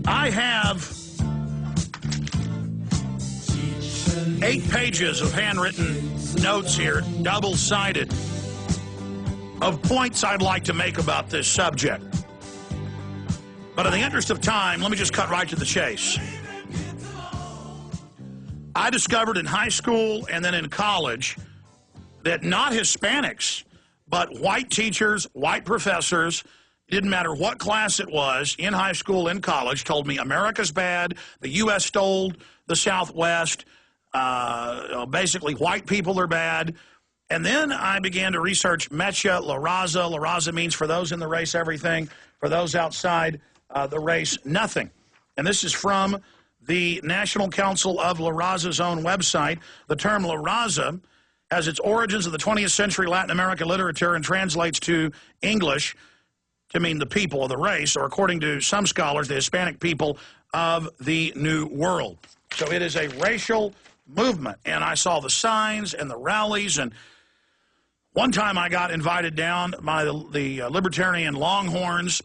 I have 8 pages of handwritten notes here, double-sided, of points I'd like to make about this subject. But in the interest of time, let me just cut right to the chase. I discovered in high school and then in college that not Hispanics, but white teachers, white professors, didn't matter what class it was, in high school, in college, told me America's bad, the U.S. stole the Southwest, basically white people are bad. And then I began to research Mecha, La Raza. La Raza means for those in the race, everything. For those outside the race, nothing. And this is from the National Council of La Raza's own website. The term La Raza has its origins in the 20th century Latin American literature and translates to English to mean the people of the race, or according to some scholars, the Hispanic people of the New World. So it is a racial movement, and I saw the signs and the rallies, and one time I got invited down by the Libertarian Longhorns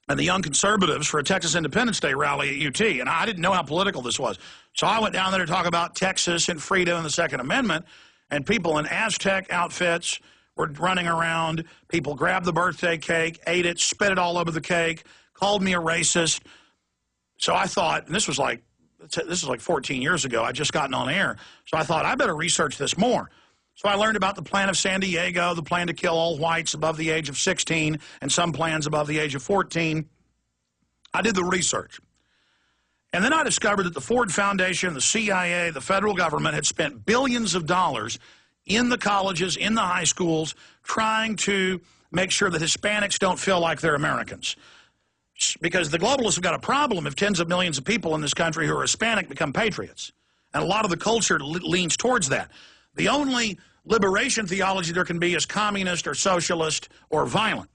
and the Young Conservatives for a Texas Independence Day rally at UT, and I didn't know how political this was. So I went down there to talk about Texas and freedom and the Second Amendment, and people in Aztec outfits were running around. People grabbed the birthday cake, ate it, spit it all over the cake, called me a racist. So I thought, and this was like 14 years ago, I'd just gotten on air, so I thought I better research this more. So I learned about the plan of San Diego, the plan to kill all whites above the age of 16, and some plans above the age of 14. I did the research. And then I discovered that the Ford Foundation, the CIA, the federal government had spent billions of dollars in the colleges, in the high schools, trying to make sure that Hispanics don't feel like they're Americans. Because the globalists have got a problem if tens of millions of people in this country who are Hispanic become patriots. And a lot of the culture leans towards that. The only liberation theology there can be is communist or socialist or violent.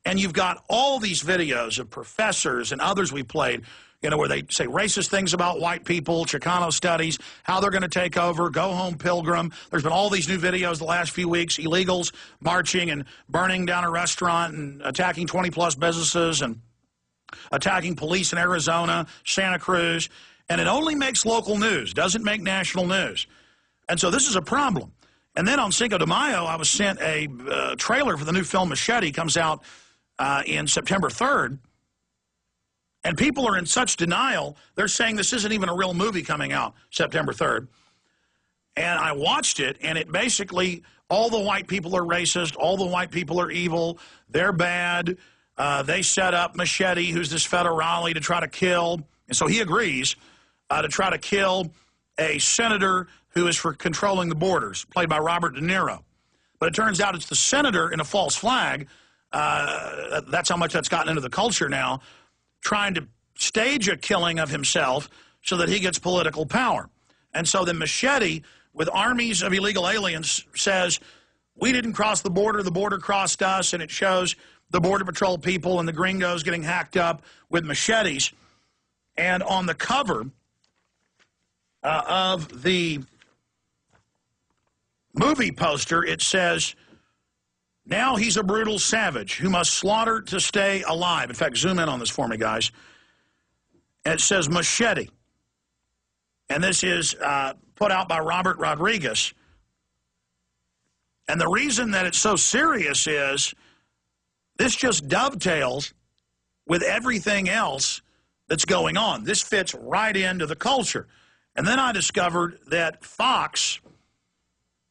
And you've got all these videos of professors and others we played, you know, where they say racist things about white people, Chicano studies, how they're going to take over, go home Pilgrim. There's been all these new videos the last few weeks, illegals marching and burning down a restaurant and attacking 20-plus businesses and attacking police in Arizona, Santa Cruz. And it only makes local news, doesn't make national news. And so this is a problem. And then on Cinco de Mayo, I was sent a trailer for the new film Machete, comes out in September 3rd. And people are in such denial, they're saying this isn't even a real movie coming out September 3rd. And I watched it, and it basically, all the white people are racist, all the white people are evil, they're bad. They set up Machete, who's this federale, to try to kill, and so he agrees, to try to kill a senator who is for controlling the borders, played by Robert De Niro. But it turns out it's the senator in a false flag. That's how much that's gotten into the culture now, trying to stage a killing of himself so that he gets political power. And so the Machete, with armies of illegal aliens, says, we didn't cross the border crossed us, and it shows the Border Patrol people and the gringos getting hacked up with machetes. And on the cover of the movie poster, it says, now he's a brutal savage who must slaughter to stay alive. In fact, zoom in on this for me, guys. And it says Machete. And this is put out by Robert Rodriguez. And the reason that it's so serious is this just dovetails with everything else that's going on. This fits right into the culture. And then I discovered that Fox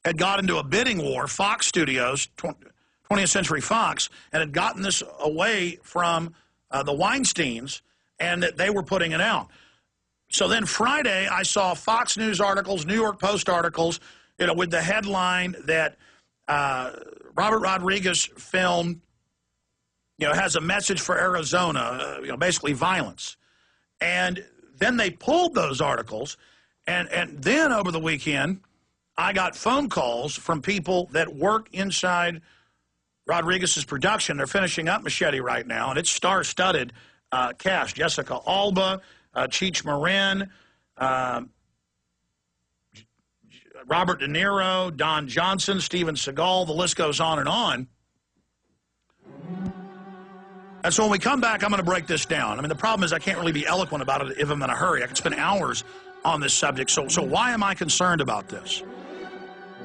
had got into a bidding war, Fox Studios, 20th Century Fox, and had gotten this away from the Weinsteins, and that they were putting it out. So then Friday, I saw Fox News articles, New York Post articles, you know, with the headline that Robert Rodriguez film, you know, has a message for Arizona, you know, basically violence. And then they pulled those articles, and then over the weekend, I got phone calls from people that work inside Rodriguez's production. They're finishing up Machete right now, and it's star-studded cast. Jessica Alba, Cheech Marin, Robert De Niro, Don Johnson, Steven Seagal, the list goes on and on. And so when we come back, I'm going to break this down. I mean, the problem is I can't really be eloquent about it if I'm in a hurry. I could spend hours on this subject. So why am I concerned about this?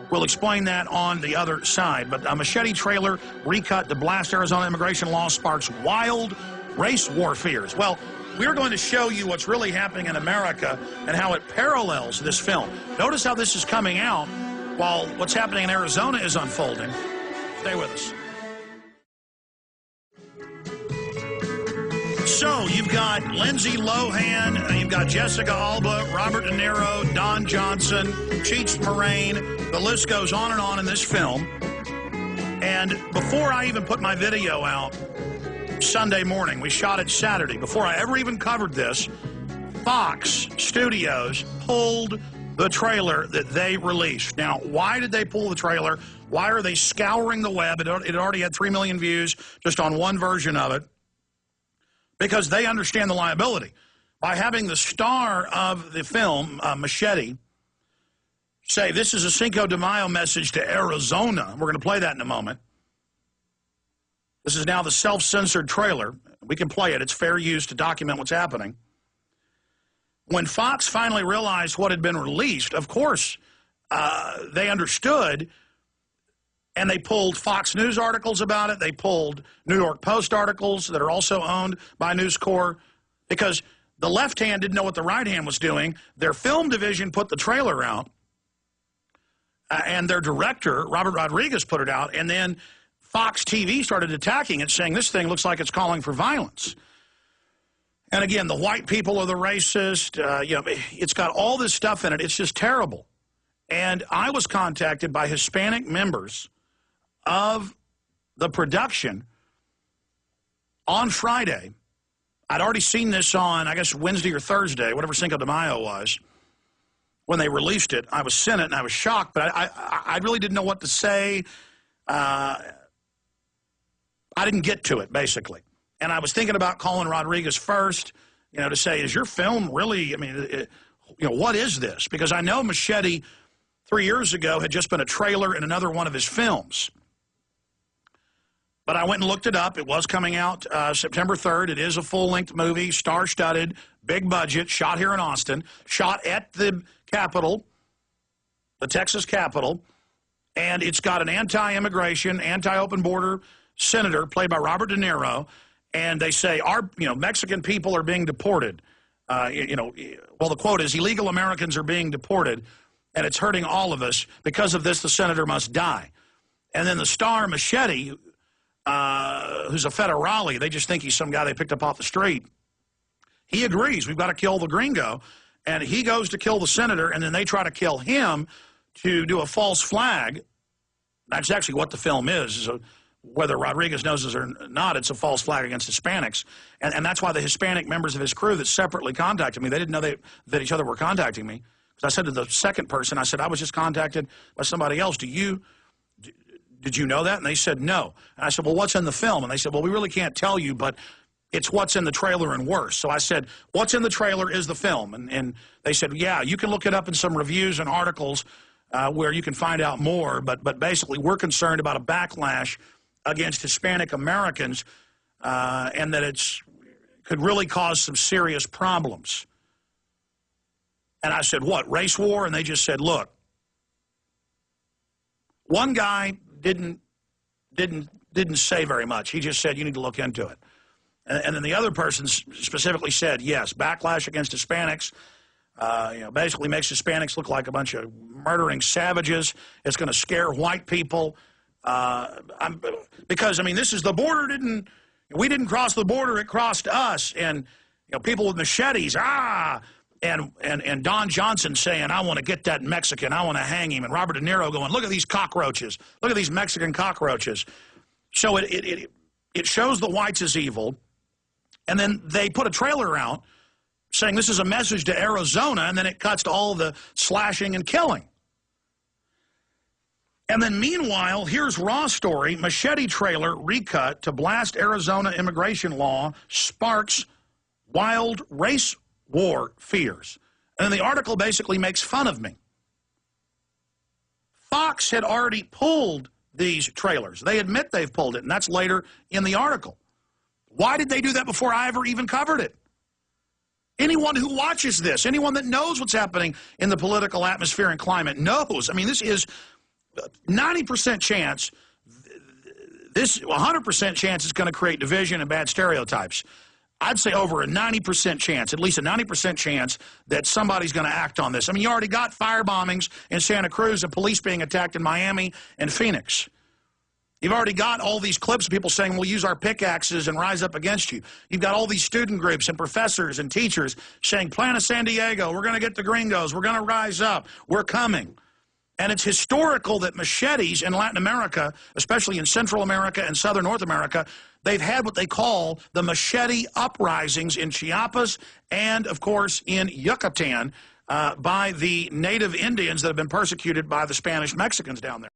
We'll explain that on the other side. But a machete trailer recut to blast Arizona immigration law sparks wild race war fears. Well, we're going to show you what's really happening in America and how it parallels this film. Notice how this is coming out while what's happening in Arizona is unfolding. Stay with us. So, you've got Lindsay Lohan, you've got Jessica Alba, Robert De Niro, Don Johnson, Cheech Marin. The list goes on and on in this film. And before I even put my video out Sunday morning, we shot it Saturday, before I ever even covered this, Fox Studios pulled the trailer that they released. Now, why did they pull the trailer? Why are they scouring the web? It already had 3 million views just on one version of it. Because they understand the liability. By having the star of the film, Machete, say, this is a Cinco de Mayo message to Arizona. We're going to play that in a moment. This is now the self-censored trailer. We can play it. It's fair use to document what's happening. When Fox finally realized what had been released, of course, they understood, and they pulled Fox News articles about it. They pulled New York Post articles that are also owned by News Corp, because the left hand didn't know what the right hand was doing. Their film division put the trailer out, and their director, Robert Rodriguez, put it out, and then Fox TV started attacking it, saying this thing looks like it's calling for violence. And again, the white people are the racist. It's got all this stuff in it. It's just terrible. And I was contacted by Hispanic members of the production on Friday. I'd already seen this on, I guess, Wednesday or Thursday, whatever Cinco de Mayo was, when they released it. I was sent it, and I was shocked, but I really didn't know what to say. I didn't get to it, basically. And I was thinking about calling Rodriguez first, to say, is your film really, what is this? Because I know Machete 3 years ago had just been a trailer in another one of his films. But I went and looked it up. It was coming out September 3rd. It is a full-length movie, star-studded, big budget, shot here in Austin, shot at the Capitol, the Texas Capitol, and it's got an anti-immigration, anti-open border senator played by Robert De Niro, and they say, Mexican people are being deported. Well, the quote is, illegal Americans are being deported, and it's hurting all of us. Because of this, the senator must die. And then the star, Machete, who's a federale, they just think he's some guy they picked up off the street. He agrees, we've got to kill the gringo, and he goes to kill the senator, and then they try to kill him to do a false flag. That's actually what the film is whether Rodriguez knows this or not, it's a false flag against Hispanics. And that's why the Hispanic members of his crew that separately contacted me, they didn't know that each other were contacting me. Because I said to the second person, I said, I was just contacted by somebody else. Did you know that? And they said, no. And I said, well, what's in the film? And they said, well, we really can't tell you, but it's what's in the trailer and worse. So I said, what's in the trailer is the film. And they said, yeah, you can look it up in some reviews and articles where you can find out more. But basically, we're concerned about a backlash against Hispanic Americans and that could really cause some serious problems. And I said, what, race war? And they just said, look, one guy didn't say very much. He just said, you need to look into it. And then the other person specifically said, yes, backlash against Hispanics, basically makes Hispanics look like a bunch of murdering savages. It's going to scare white people. Because, this is the border we didn't cross the border, it crossed us. And, people with machetes, and Don Johnson saying, I want to get that Mexican, I want to hang him. And Robert De Niro going, look at these cockroaches. Look at these Mexican cockroaches. So it shows the whites as evil. And then they put a trailer out saying this is a message to Arizona, and then it cuts to all the slashing and killing. And then meanwhile, here's Raw story, Machete trailer recut to blast Arizona immigration law sparks wild race war fears. And then the article basically makes fun of me. Fox had already pulled these trailers. They admit they've pulled it, and that's later in the article. Why did they do that before I ever even covered it? Anyone who watches this, anyone that knows what's happening in the political atmosphere and climate knows. I mean, this is 90% chance, this 100% chance is going to create division and bad stereotypes. I'd say over a 90% chance, at least a 90% chance that somebody's going to act on this. I mean, you already got fire bombings in Santa Cruz and police being attacked in Miami and Phoenix. You've already got all these clips of people saying, we'll use our pickaxes and rise up against you. You've got all these student groups and professors and teachers saying, Planet San Diego, we're going to get the gringos, we're going to rise up, we're coming. And it's historical that machetes in Latin America, especially in Central America and Southern North America, they've had what they call the machete uprisings in Chiapas and, of course, in Yucatan by the native Indians that have been persecuted by the Spanish Mexicans down there.